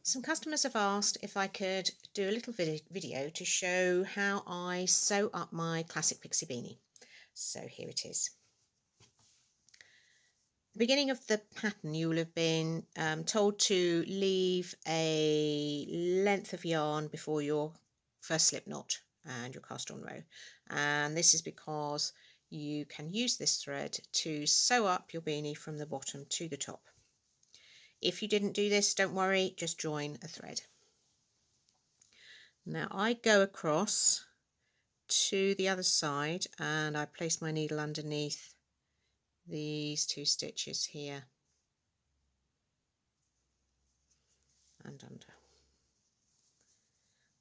Some customers have asked if I could do a little video to show how I sew up my Classic Pixie Beanie. So here it is. The beginning of the pattern, you will have been told to leave a length of yarn before your first slip knot and your cast on row, and this is because you can use this thread to sew up your beanie from the bottom to the top. If you didn't do this, don't worry, just join a thread. Now I go across to the other side and I place my needle underneath these two stitches here and under.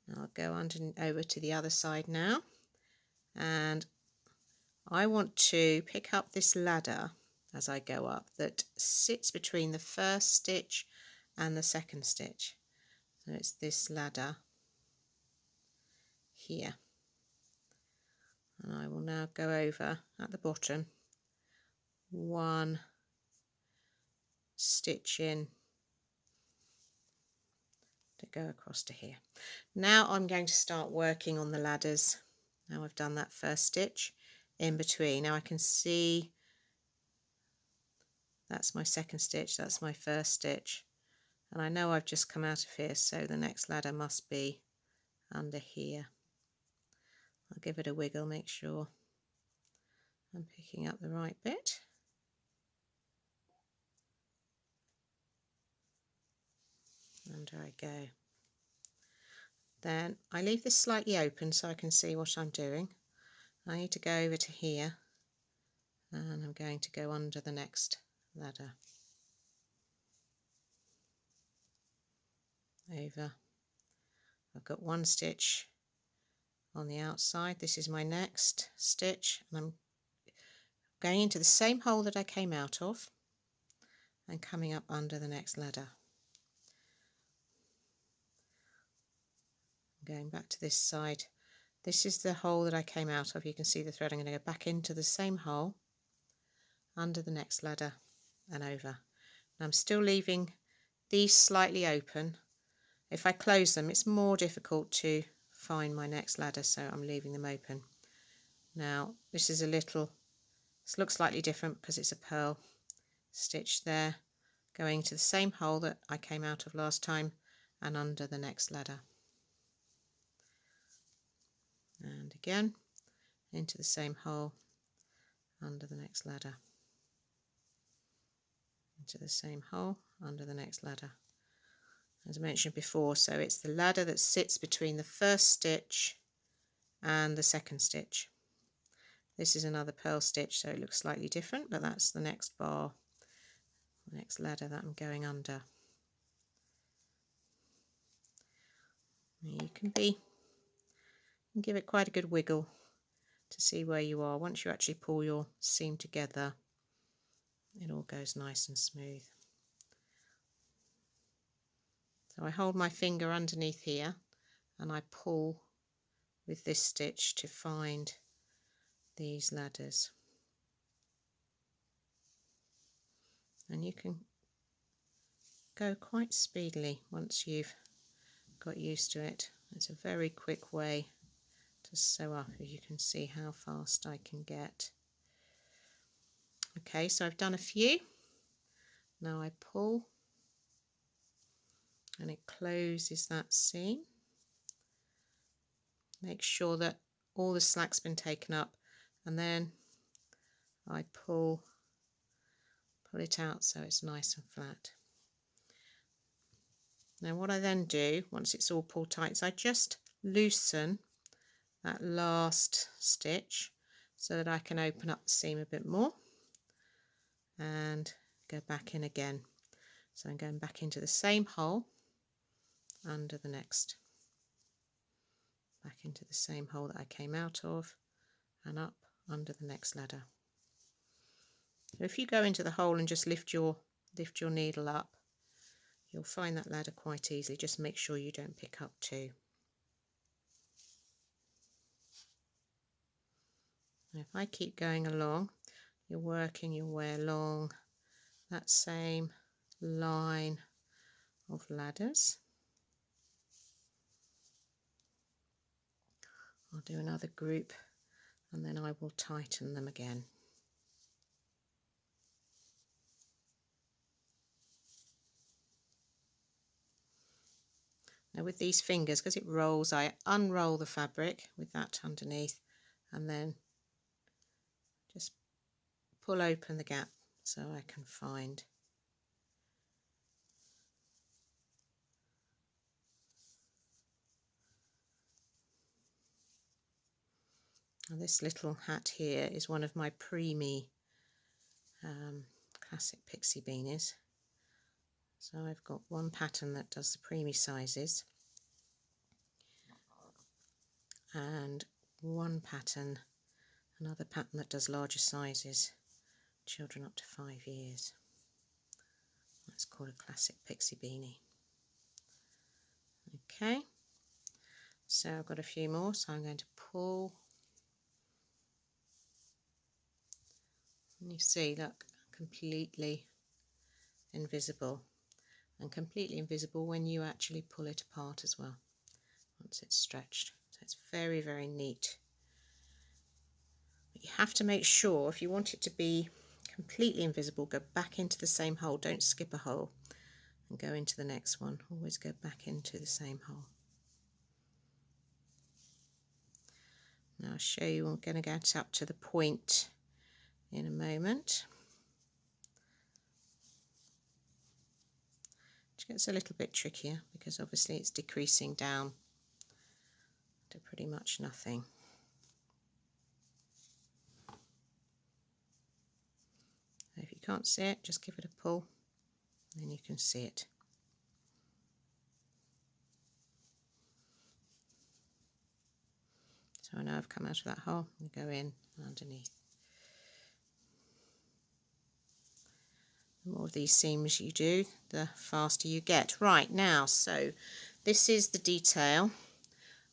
Now I'll go over to the other side now, and I want to pick up this ladder as I go up that sits between the first stitch and the second stitch. So it's this ladder here, and I will now go over at the bottom, one stitch in to go across to here. Now I'm going to start working on the ladders. Now I've done that first stitch in between. Now I can see that's my second stitch, that's my first stitch, and I know I've just come out of here, so the next ladder must be under here. I'll give it a wiggle, make sure I'm picking up the right bit. Under I go. Then I leave this slightly open so I can see what I'm doing. I need to go over to here, and I'm going to go under the next ladder. Over. I've got one stitch on the outside. This is my next stitch, and I'm going into the same hole that I came out of and coming up under the next ladder. Going back to this side. This is the hole that I came out of. You can see the thread. I'm going to go back into the same hole, under the next ladder and over. And I'm still leaving these slightly open. If I close them, it's more difficult to find my next ladder, so I'm leaving them open. Now this looks slightly different because it's a purl stitch there, going to the same hole that I came out of last time and under the next ladder. And again into the same hole, under the next ladder, into the same hole, under the next ladder, as I mentioned before. So it's the ladder that sits between the first stitch and the second stitch. This is another purl stitch, so it looks slightly different, but that's the next bar, the next ladder that I'm going under. You can give it quite a good wiggle to see where you are. Once you actually pull your seam together, it all goes nice and smooth. So I hold my finger underneath here and I pull with this stitch to find these ladders. And you can go quite speedily once you've got used to it. It's a very quick way to sew up, as you can see how fast I can get. Okay, so I've done a few. Now I pull and it closes that seam. Make sure that all the slack's been taken up, and then I pull it out so it's nice and flat. Now what I then do, once it's all pulled tight, is I just loosen that last stitch so that I can open up the seam a bit more and go back in again. So I'm going back into the same hole, under the next, back into the same hole that I came out of, and up under the next ladder. So if you go into the hole and just lift your needle up, you'll find that ladder quite easily. Just make sure you don't pick up two. If I keep going along, you're working your way along that same line of ladders. do another group and then I will tighten them again. Now with these fingers, because it rolls, I unroll the fabric with that underneath and then just pull open the gap so I can find. Now this little hat here is one of my preemie Classic Pixie Beanies. So I've got one pattern that does the preemie sizes and one pattern, another pattern that does larger sizes, children up to 5 years. That's called a Classic Pixie Beanie. Okay, so I've got a few more, so I'm going to pull. And you see, look, completely invisible, and completely invisible when you actually pull it apart as well, once it's stretched. So it's very, very neat. But you have to make sure, if you want it to be completely invisible, go back into the same hole, don't skip a hole and go into the next one, always go back into the same hole. Now I'll show you, I'm going to get up to the point in a moment. It gets a little bit trickier because obviously it's decreasing down to pretty much nothing. So if you can't see it, just give it a pull and then you can see it. So I know I've come out of that hole and go in underneath. The more of these seams you do, the faster you get. Right, now, so this is the detail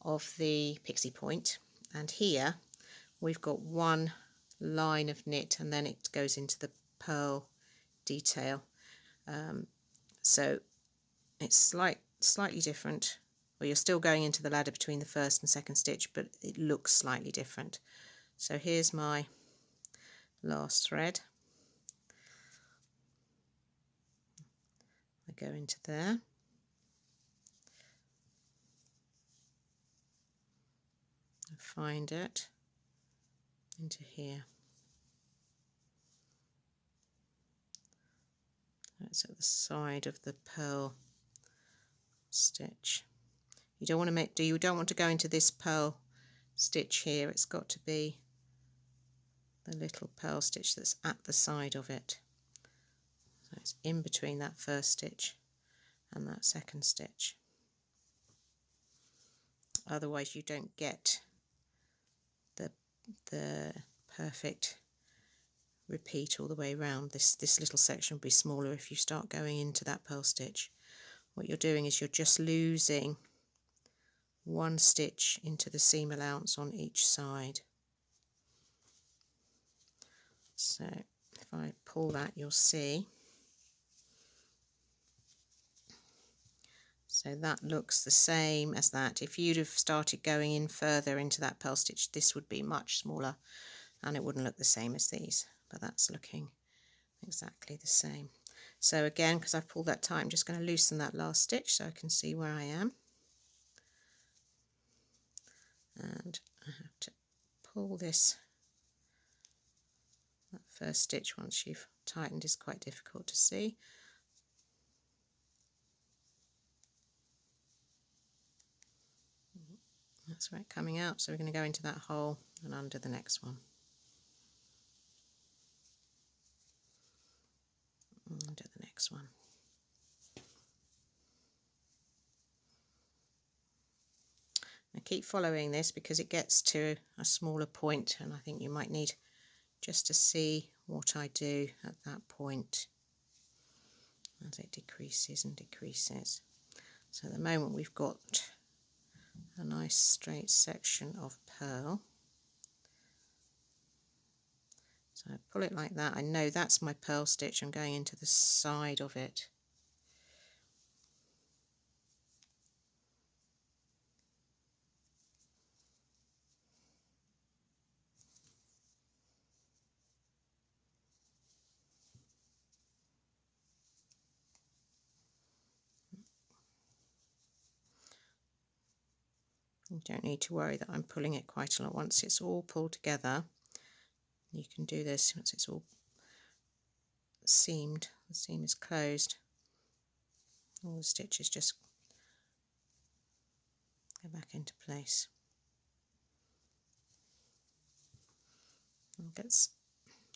of the Pixie Point, and here we've got one line of knit and then it goes into the pearl detail. So it's slightly different. Well, you're still going into the ladder between the first and second stitch, but it looks slightly different. So here's my last thread. I go into there. I find it into here. That's at the side of the pearl stitch. You don't want to go into this pearl stitch here. It's got to be the little pearl stitch that's at the side of it. So it's in between that first stitch and that second stitch. Otherwise you don't get the perfect repeat all the way around. This little section will be smaller if you start going into that pearl stitch. What you're doing is you're just losing one stitch into the seam allowance on each side. So if I pull that, you'll see. So that looks the same as that. If you'd have started going in further into that pearl stitch, this would be much smaller and it wouldn't look the same as these, but that's looking exactly the same. So again, because I've pulled that tight, I'm just going to loosen that last stitch so I can see where I am. And I have to pull this. That first stitch, once you've tightened, is quite difficult to see. That's where it's coming out, so we're going to go into that hole and under the next one. Under the next one. Now keep following this because it gets to a smaller point, and I think you might need just to see what I do at that point as it decreases and decreases. So at the moment we've got a nice straight section of pearl. So I pull it like that. I know that's my pearl stitch. I'm going into the side of it. You don't need to worry that I'm pulling it quite a lot. Once it's all pulled together, you can do this once it's all seamed, the seam is closed, all the stitches just go back into place. It gets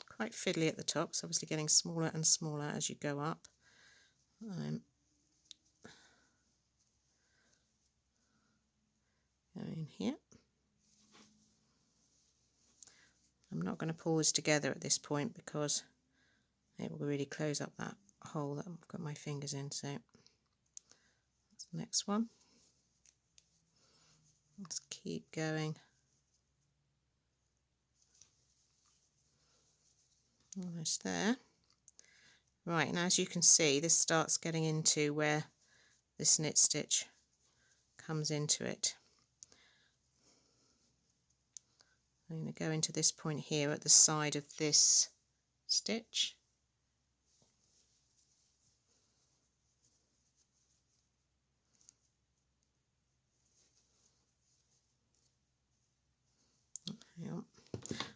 quite fiddly at the top, it's obviously getting smaller and smaller as you go up. I'm going here. I'm not going to pull this together at this point because it will really close up that hole that I've got my fingers in, so that's the next one. Let's keep going. Almost there. Right, and as you can see, this starts getting into where this knit stitch comes into it. I'm going to go into this point here at the side of this stitch.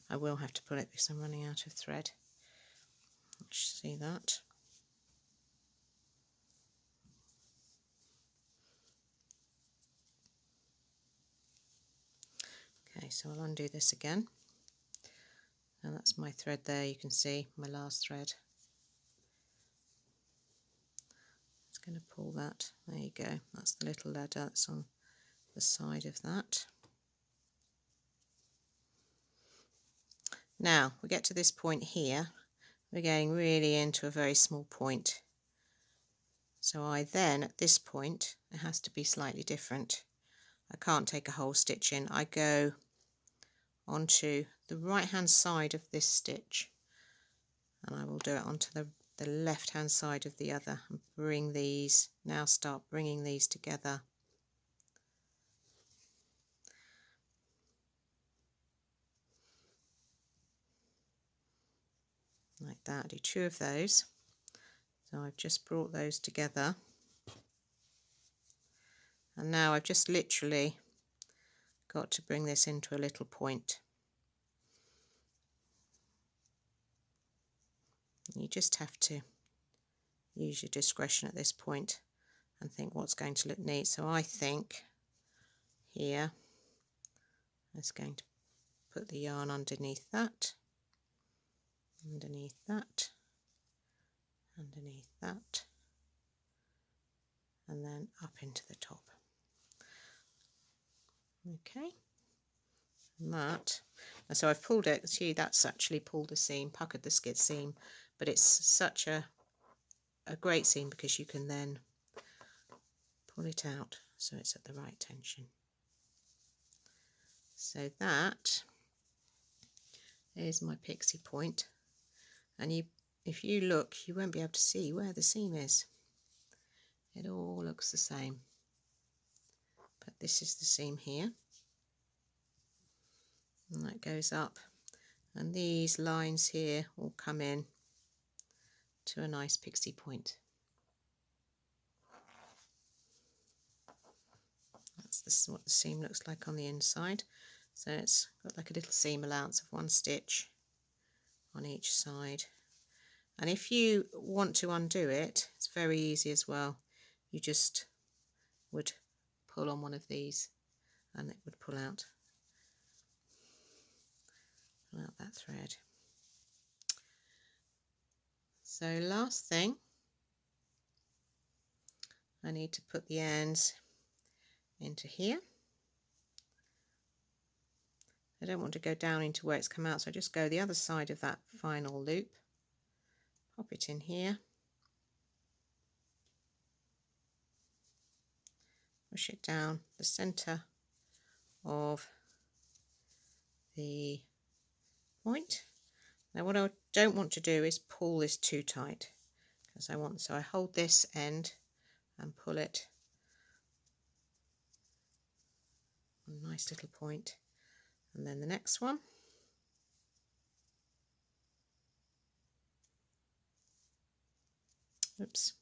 I will have to pull it because I'm running out of thread. Let's see that. Okay, so I'll undo this again. And that's my thread there, you can see my last thread. Just going to pull that, there you go, that's the little ladder that's on the side of that. Now we get to this point here, we're going really into a very small point. So I then, at this point, it has to be slightly different. I can't take a whole stitch in, I go onto the right hand side of this stitch and I will do it onto the left hand side of the other and bring these, now start bringing these together. Like that, do 2 of those. So I've just brought those together and now I've just literally got to bring this into a little point. You just have to use your discretion at this point and think what's going to look neat. So I think here I'm just going to put the yarn underneath that, underneath that, underneath that, and then up into the top. Okay, and that, and so I've pulled it, see that's actually pulled the seam, puckered the skid seam, but it's such a great seam because you can then pull it out so it's at the right tension. So that is my pixie point, and if you look you won't be able to see where the seam is. It all looks the same, but this is the seam here, and that goes up, and these lines here will come in to a nice pixie point. That's what the seam looks like on the inside. So it's got like a little seam allowance of 1 stitch on each side, and if you want to undo it, it's very easy as well. You just would pull on one of these and it would pull out that thread. So last thing, I need to put the ends into here. I don't want to go down into where it's come out, so I just go the other side of that final loop, pop it in here, push it down the centre of the point. Now what I don't want to do is pull this too tight, because so I hold this end and pull it on a nice little point, and then the next one. Oops.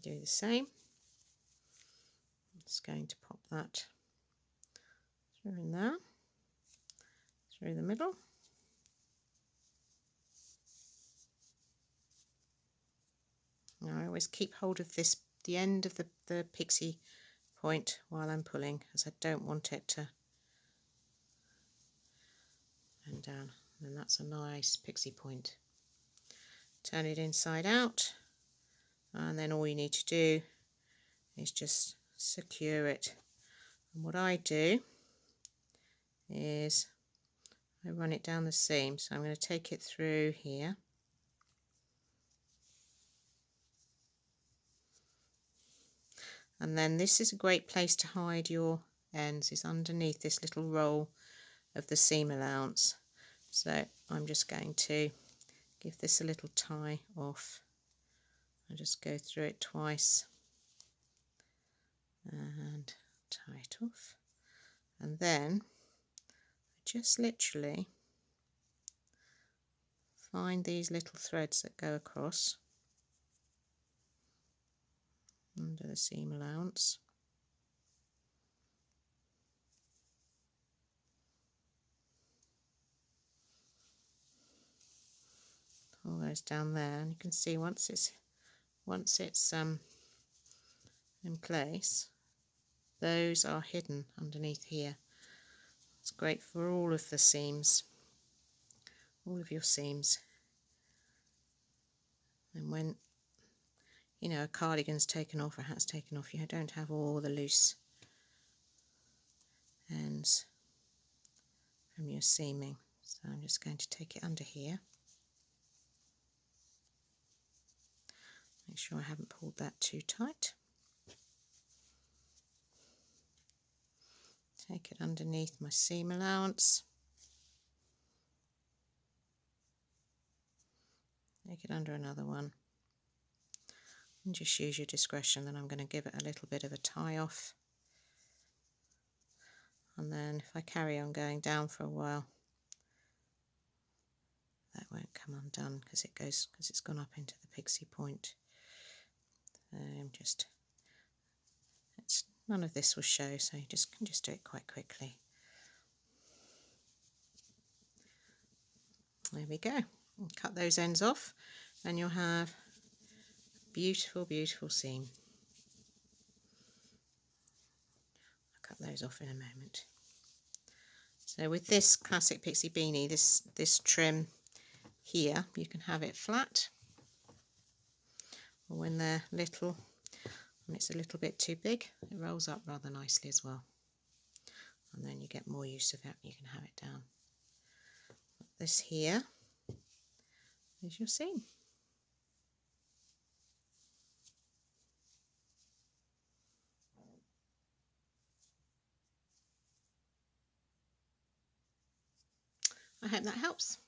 do the same. I'm just going to pop that through in there, through the middle. Now I always keep hold of this, the end of the pixie point while I'm pulling, as I don't want it to bend down. And that's a nice pixie point. Turn it inside out, and then all you need to do is just secure it. And what I do is I run it down the seam, so I'm going to take it through here. And then this is a great place to hide your ends, is underneath this little roll of the seam allowance. So I'm just going to give this a little tie off. I just go through it twice and tie it off, and then just literally find these little threads that go across under the seam allowance. Pull those down there, and you can see once it's in place, those are hidden underneath here. It's great for all of the seams, all of your seams. And when you know a cardigan's taken off, or a hat's taken off, you don't have all the loose ends from your seaming. So I'm just going to take it under here. Make sure I haven't pulled that too tight. Take it underneath my seam allowance. Take it under another one. And just use your discretion. Then I'm going to give it a little bit of a tie off. And then if I carry on going down for a while, that won't come undone because it's gone up into the pixie point. None of this will show, so you can just do it quite quickly. There we go. And cut those ends off, and you'll have a beautiful, beautiful seam. I'll cut those off in a moment. So with this Classic Pixie Beanie, this trim here, you can have it flat, or when they're little and it's a little bit too big, it rolls up rather nicely as well, and then you get more use of it. You can have it down. This here is your seam. I hope that helps.